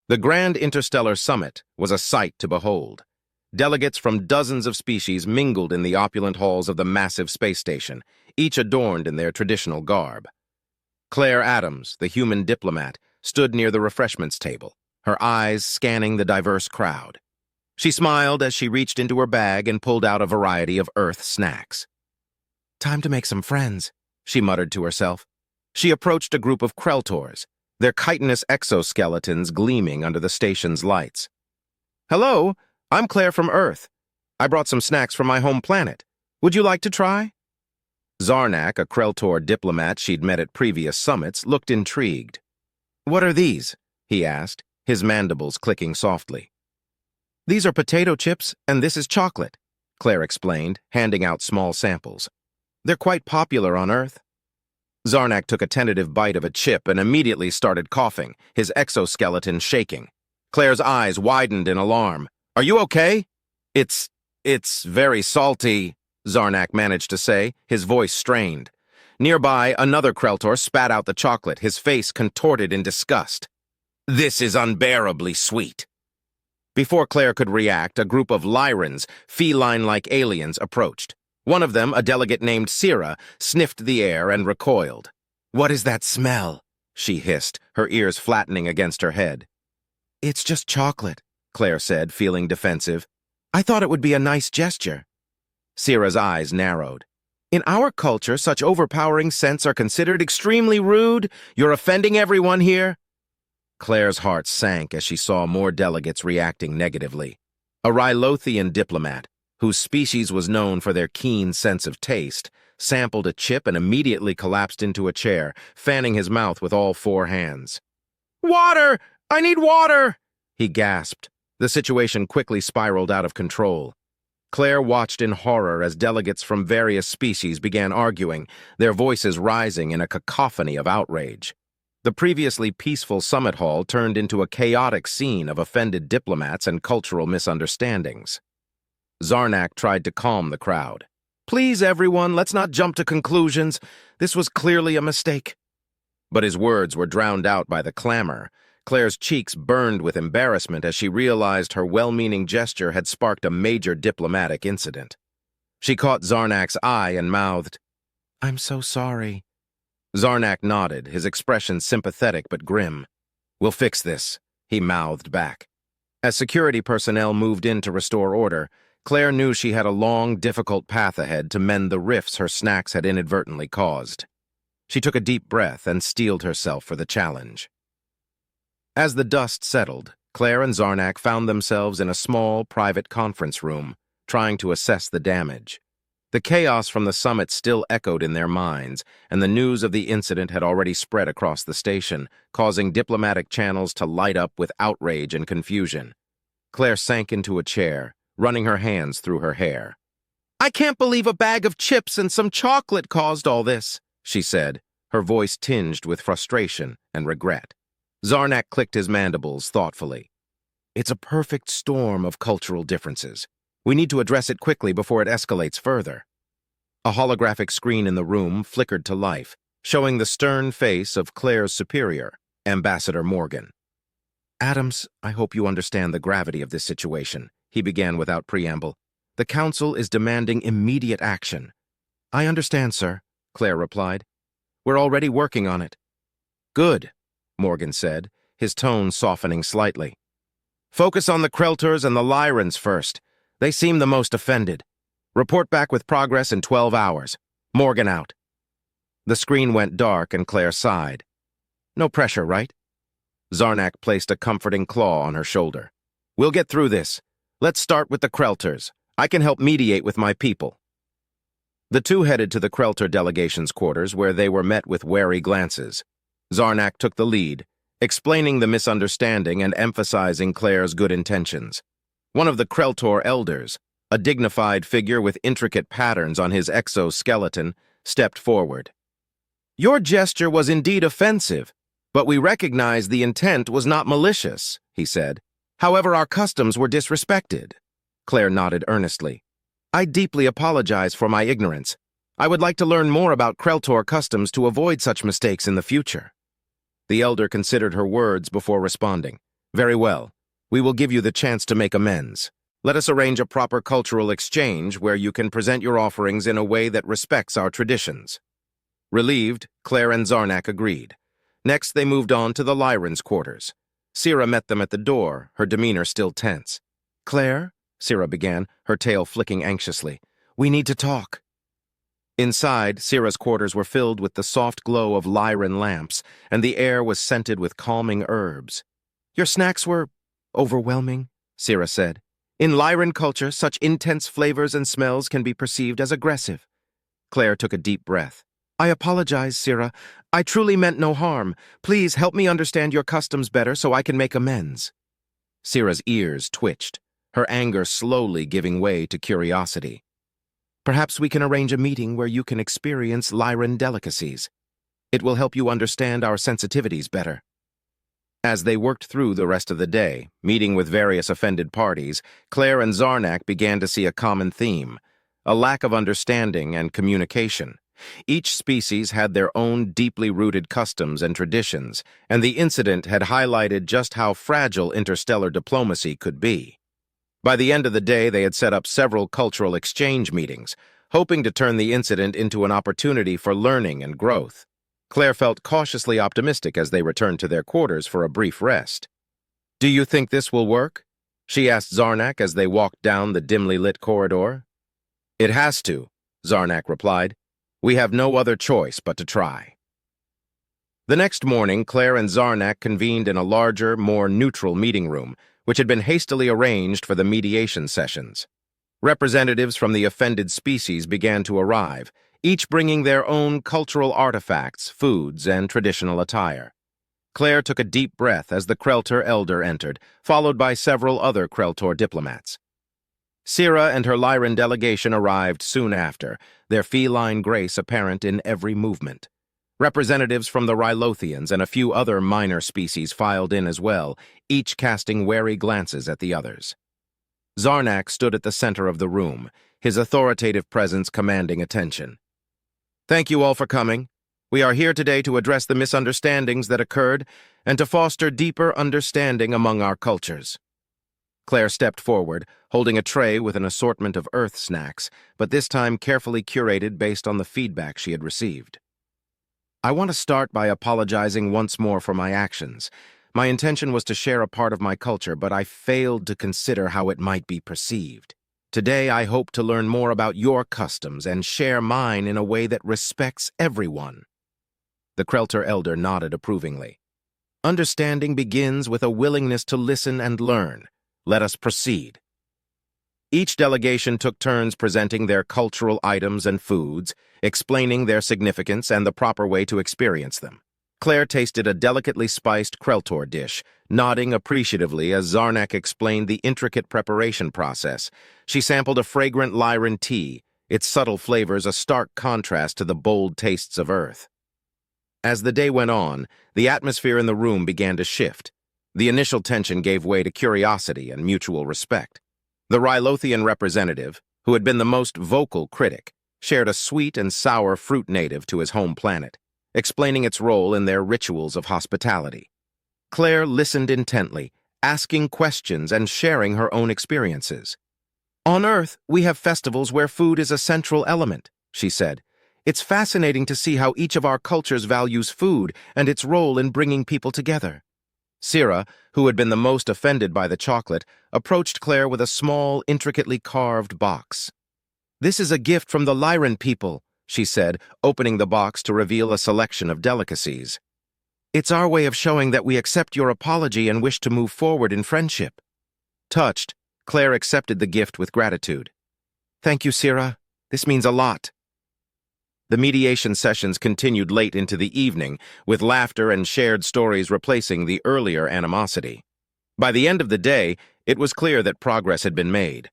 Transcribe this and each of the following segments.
The Grand Interstellar Summit was a sight to behold. Delegates from dozens of species mingled in the opulent halls of the massive space station, each adorned in their traditional garb. Claire Adams, the human diplomat, stood near the refreshments table, her eyes scanning the diverse crowd. She smiled as she reached into her bag and pulled out a variety of Earth snacks. "Time to make some friends," she muttered to herself. She approached a group of Kreltors, their chitinous exoskeletons gleaming under the station's lights. "Hello, I'm Claire from Earth. I brought some snacks from my home planet. Would you like to try?" Zarnak, a Kreltor diplomat she'd met at previous summits, looked intrigued. "What are these?" he asked, his mandibles clicking softly. "These are potato chips, and this is chocolate," Claire explained, handing out small samples. "They're quite popular on Earth." Zarnak took a tentative bite of a chip and immediately started coughing, his exoskeleton shaking. Claire's eyes widened in alarm. "Are you okay?" It's very salty," Zarnak managed to say, his voice strained. Nearby, another Kreltor spat out the chocolate, his face contorted in disgust. "This is unbearably sweet." Before Claire could react, a group of Lyrans, feline-like aliens, approached. One of them, a delegate named Sira, sniffed the air and recoiled. "What is that smell?" she hissed, her ears flattening against her head. "It's just chocolate," Claire said, feeling defensive. "I thought it would be a nice gesture." Sira's eyes narrowed. "In our culture, such overpowering scents are considered extremely rude. You're offending everyone here." Claire's heart sank as she saw more delegates reacting negatively. A Rylothian diplomat, whose species was known for their keen sense of taste, sampled a chip and immediately collapsed into a chair, fanning his mouth with all four hands. "Water! I need water!" he gasped. The situation quickly spiraled out of control. Claire watched in horror as delegates from various species began arguing, their voices rising in a cacophony of outrage. The previously peaceful summit hall turned into a chaotic scene of offended diplomats and cultural misunderstandings. Zarnak tried to calm the crowd. "Please, everyone, let's not jump to conclusions. This was clearly a mistake." But his words were drowned out by the clamor. Claire's cheeks burned with embarrassment as she realized her well-meaning gesture had sparked a major diplomatic incident. She caught Zarnak's eye and mouthed, "I'm so sorry." Zarnak nodded, his expression sympathetic but grim. "We'll fix this," he mouthed back. As security personnel moved in to restore order, Claire knew she had a long, difficult path ahead to mend the rifts her snacks had inadvertently caused. She took a deep breath and steeled herself for the challenge. As the dust settled, Claire and Zarnak found themselves in a small, private conference room, trying to assess the damage. The chaos from the summit still echoed in their minds, and the news of the incident had already spread across the station, causing diplomatic channels to light up with outrage and confusion. Claire sank into a chair, running her hands through her hair. "I can't believe a bag of chips and some chocolate caused all this," she said, her voice tinged with frustration and regret. Zarnak clicked his mandibles thoughtfully. "It's a perfect storm of cultural differences. We need to address it quickly before it escalates further." A holographic screen in the room flickered to life, showing the stern face of Claire's superior, Ambassador Morgan. "Adams, I hope you understand the gravity of this situation," he began without preamble. "The Council is demanding immediate action." "I understand, sir," Claire replied. "We're already working on it." "Good," Morgan said, his tone softening slightly. "Focus on the Kreltors and the Lyrans first. They seem the most offended. Report back with progress in 12 hours. Morgan out." The screen went dark and Claire sighed. "No pressure, right?" Zarnak placed a comforting claw on her shoulder. "We'll get through this. Let's start with the Kreltors. I can help mediate with my people." The two headed to the Kreltor delegation's quarters, where they were met with wary glances. Zarnak took the lead, explaining the misunderstanding and emphasizing Claire's good intentions. One of the Kreltor elders, a dignified figure with intricate patterns on his exoskeleton, stepped forward. "Your gesture was indeed offensive, but we recognize the intent was not malicious," he said. "However, our customs were disrespected." Claire nodded earnestly. "I deeply apologize for my ignorance. I would like to learn more about Kreltor customs to avoid such mistakes in the future." The elder considered her words before responding. Very well. We will give you the chance to make amends. Let us arrange a proper cultural exchange where you can present your offerings in a way that respects our traditions. Relieved, Claire and Zarnak agreed. Next, they moved on to the Lyran's quarters. Syrah met them at the door, her demeanor still tense. "Claire," Syrah began, her tail flicking anxiously, "we need to talk." Inside, Syrah's quarters were filled with the soft glow of Lyran lamps, and the air was scented with calming herbs. "Your snacks were overwhelming," Syrah said. "In Lyran culture, such intense flavors and smells can be perceived as aggressive." Claire took a deep breath. "I apologize, Syrah. I truly meant no harm. Please help me understand your customs better so I can make amends." Syrah's ears twitched, her anger slowly giving way to curiosity. "Perhaps we can arrange a meeting where you can experience Lyran delicacies. It will help you understand our sensitivities better." As they worked through the rest of the day, meeting with various offended parties, Claire and Zarnak began to see a common theme: a lack of understanding and communication. Each species had their own deeply rooted customs and traditions, and the incident had highlighted just how fragile interstellar diplomacy could be. By the end of the day, they had set up several cultural exchange meetings, hoping to turn the incident into an opportunity for learning and growth. Claire felt cautiously optimistic as they returned to their quarters for a brief rest. "Do you think this will work?" she asked Zarnak as they walked down the dimly lit corridor. "It has to," Zarnak replied. "We have no other choice but to try." The next morning, Claire and Zarnak convened in a larger, more neutral meeting room, which had been hastily arranged for the mediation sessions. Representatives from the offended species began to arrive, each bringing their own cultural artifacts, foods, and traditional attire. Claire took a deep breath as the Kreltor elder entered, followed by several other Kreltor diplomats. Syrah and her Lyran delegation arrived soon after, their feline grace apparent in every movement. Representatives from the Rylothians and a few other minor species filed in as well, each casting wary glances at the others. Zarnak stood at the center of the room, his authoritative presence commanding attention. "Thank you all for coming. We are here today to address the misunderstandings that occurred and to foster deeper understanding among our cultures." Claire stepped forward, holding a tray with an assortment of Earth snacks, but this time carefully curated based on the feedback she had received. "I want to start by apologizing once more for my actions. My intention was to share a part of my culture, but I failed to consider how it might be perceived. Today, I hope to learn more about your customs and share mine in a way that respects everyone." The Kreltor elder nodded approvingly. "Understanding begins with a willingness to listen and learn. Let us proceed." Each delegation took turns presenting their cultural items and foods, explaining their significance and the proper way to experience them. Claire tasted a delicately spiced Kreltor dish, nodding appreciatively as Zarnak explained the intricate preparation process. She sampled a fragrant Lyran tea, its subtle flavors a stark contrast to the bold tastes of Earth. As the day went on, the atmosphere in the room began to shift. The initial tension gave way to curiosity and mutual respect. The Rylothian representative, who had been the most vocal critic, shared a sweet and sour fruit native to his home planet, explaining its role in their rituals of hospitality. Claire listened intently, asking questions and sharing her own experiences. "On Earth, we have festivals where food is a central element," she said. "It's fascinating to see how each of our cultures values food and its role in bringing people together." Syrah, who had been the most offended by the chocolate, approached Claire with a small, intricately carved box. "This is a gift from the Lyran people," she said, opening the box to reveal a selection of delicacies. "It's our way of showing that we accept your apology and wish to move forward in friendship." Touched, Claire accepted the gift with gratitude. "Thank you, Syrah. This means a lot." The mediation sessions continued late into the evening, with laughter and shared stories replacing the earlier animosity. By the end of the day, it was clear that progress had been made.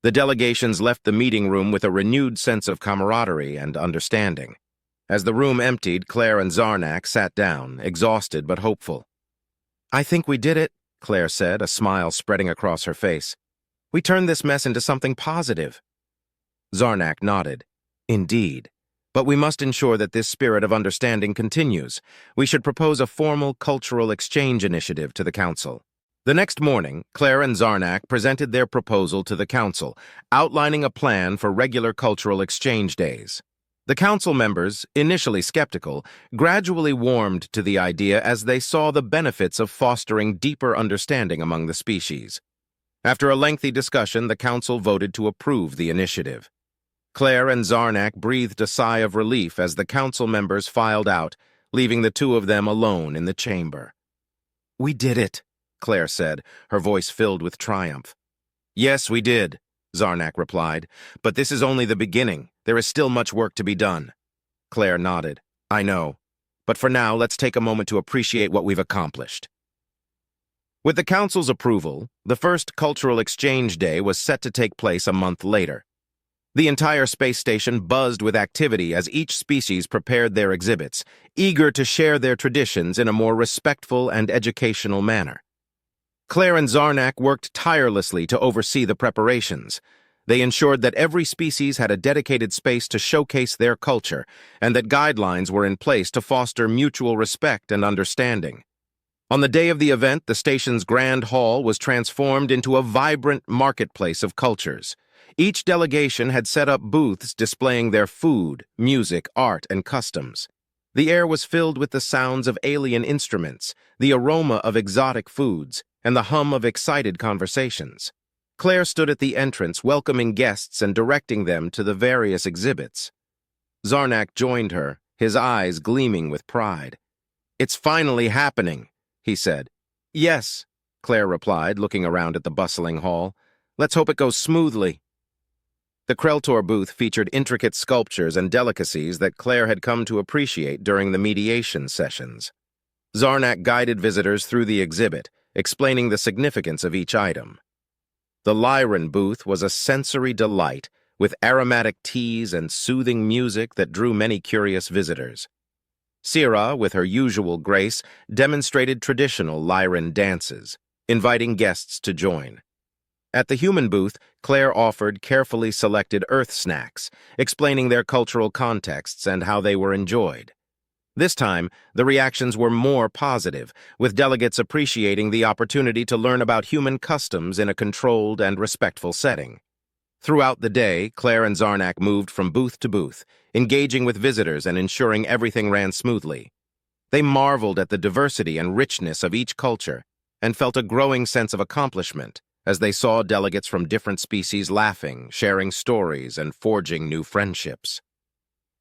The delegations left the meeting room with a renewed sense of camaraderie and understanding. As the room emptied, Claire and Zarnak sat down, exhausted but hopeful. "I think we did it," Claire said, a smile spreading across her face. "We turned this mess into something positive." Zarnak nodded. "Indeed. But we must ensure that this spirit of understanding continues. We should propose a formal cultural exchange initiative to the Council." The next morning, Claire and Zarnak presented their proposal to the council, outlining a plan for regular cultural exchange days. The council members, initially skeptical, gradually warmed to the idea as they saw the benefits of fostering deeper understanding among the species. After a lengthy discussion, the council voted to approve the initiative. Claire and Zarnak breathed a sigh of relief as the council members filed out, leaving the two of them alone in the chamber. "We did it," Claire said, her voice filled with triumph. "Yes, we did," Zarnak replied, "but this is only the beginning. There is still much work to be done." Claire nodded. "I know. But for now, let's take a moment to appreciate what we've accomplished." With the council's approval, the first cultural exchange day was set to take place a month later. The entire space station buzzed with activity as each species prepared their exhibits, eager to share their traditions in a more respectful and educational manner. Claire and Zarnak worked tirelessly to oversee the preparations. They ensured that every species had a dedicated space to showcase their culture and that guidelines were in place to foster mutual respect and understanding. On the day of the event, the station's grand hall was transformed into a vibrant marketplace of cultures. Each delegation had set up booths displaying their food, music, art, and customs. The air was filled with the sounds of alien instruments, the aroma of exotic foods, and the hum of excited conversations. Claire stood at the entrance, welcoming guests and directing them to the various exhibits. Zarnak joined her, his eyes gleaming with pride. "It's finally happening," he said. "Yes," Claire replied, looking around at the bustling hall. "Let's hope it goes smoothly." The Kreltor booth featured intricate sculptures and delicacies that Claire had come to appreciate during the mediation sessions. Zarnak guided visitors through the exhibit, explaining the significance of each item. The Lyran booth was a sensory delight, with aromatic teas and soothing music that drew many curious visitors. Syrah, with her usual grace, demonstrated traditional Lyran dances, inviting guests to join. At the human booth, Claire offered carefully selected Earth snacks, explaining their cultural contexts and how they were enjoyed. This time, the reactions were more positive, with delegates appreciating the opportunity to learn about human customs in a controlled and respectful setting. Throughout the day, Claire and Zarnak moved from booth to booth, engaging with visitors and ensuring everything ran smoothly. They marveled at the diversity and richness of each culture and felt a growing sense of accomplishment as they saw delegates from different species laughing, sharing stories, and forging new friendships.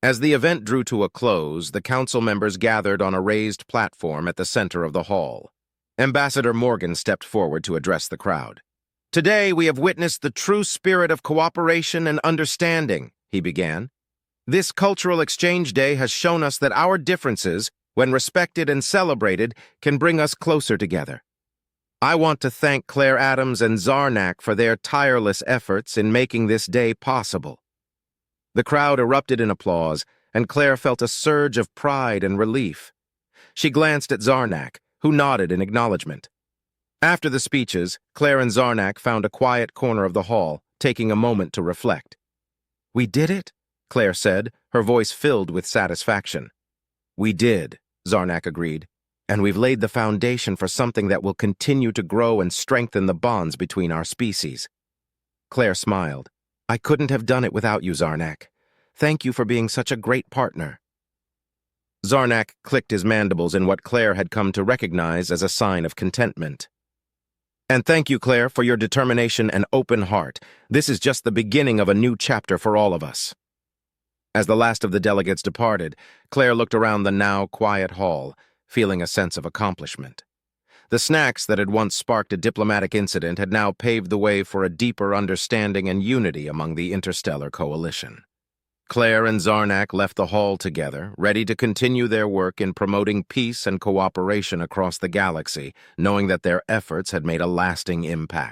As the event drew to a close, the council members gathered on a raised platform at the center of the hall. Ambassador Morgan stepped forward to address the crowd. "Today we have witnessed the true spirit of cooperation and understanding," he began. "This cultural exchange day has shown us that our differences, when respected and celebrated, can bring us closer together. I want to thank Claire Adams and Zarnak for their tireless efforts in making this day possible." The crowd erupted in applause, and Claire felt a surge of pride and relief. She glanced at Zarnak, who nodded in acknowledgement. After the speeches, Claire and Zarnak found a quiet corner of the hall, taking a moment to reflect. "We did it?" Claire said, her voice filled with satisfaction. "We did," Zarnak agreed, "and we've laid the foundation for something that will continue to grow and strengthen the bonds between our species." Claire smiled. "I couldn't have done it without you, Zarnak. Thank you for being such a great partner." Zarnak clicked his mandibles in what Claire had come to recognize as a sign of contentment. "And thank you, Claire, for your determination and open heart. This is just the beginning of a new chapter for all of us." As the last of the delegates departed, Claire looked around the now quiet hall, feeling a sense of accomplishment. The snacks that had once sparked a diplomatic incident had now paved the way for a deeper understanding and unity among the interstellar coalition. Claire and Zarnak left the hall together, ready to continue their work in promoting peace and cooperation across the galaxy, knowing that their efforts had made a lasting impact.